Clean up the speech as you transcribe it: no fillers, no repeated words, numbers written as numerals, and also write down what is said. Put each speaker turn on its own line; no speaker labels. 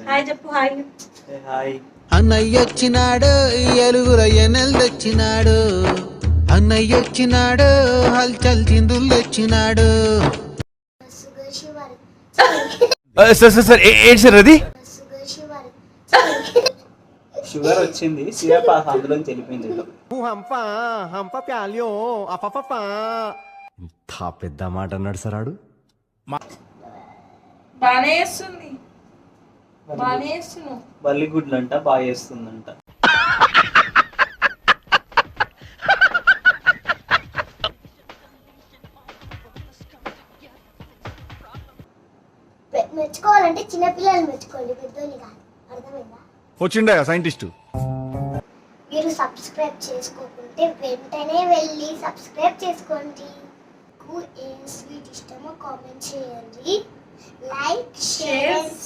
Hi చెప్పు hi.
Hi.
అన్నయ్య వచ్చినాడు ఎలుగుల ఎనెల్ తెచ్చినాడు. అన్నయ్య వచ్చినాడు హల్చల్ చిందులు తెచ్చినాడు.
సార్ ఏంటి సార్ అది?
షుగర్ వచ్చింది, సిరప్ అందులో తెలిపింది.
ఇంత పెద్ద మాట అన్నాడు సార్ ఆడు.
బానే వేస్తుంది, బానే వేస్తున్నావు.
బల్లిగుడ్లు అంట బాగా వేస్తుందంట.
మెచ్చుకోవాలంటే చిన్నపిల్లలు మెచ్చుకోండి, పెద్దోళ్ళు కాదు. అర్థమైందా?
వచ్చిండా సైంటిస్టు.
మీరు సబ్స్క్రైబ్ చేసుకోకుంటే వెంటనే వెళ్ళి సబ్స్క్రైబ్ చేసుకోండి. మీకు ఏ స్వీట్ ఇష్టమో కామెంట్ చేయండి. Like, share,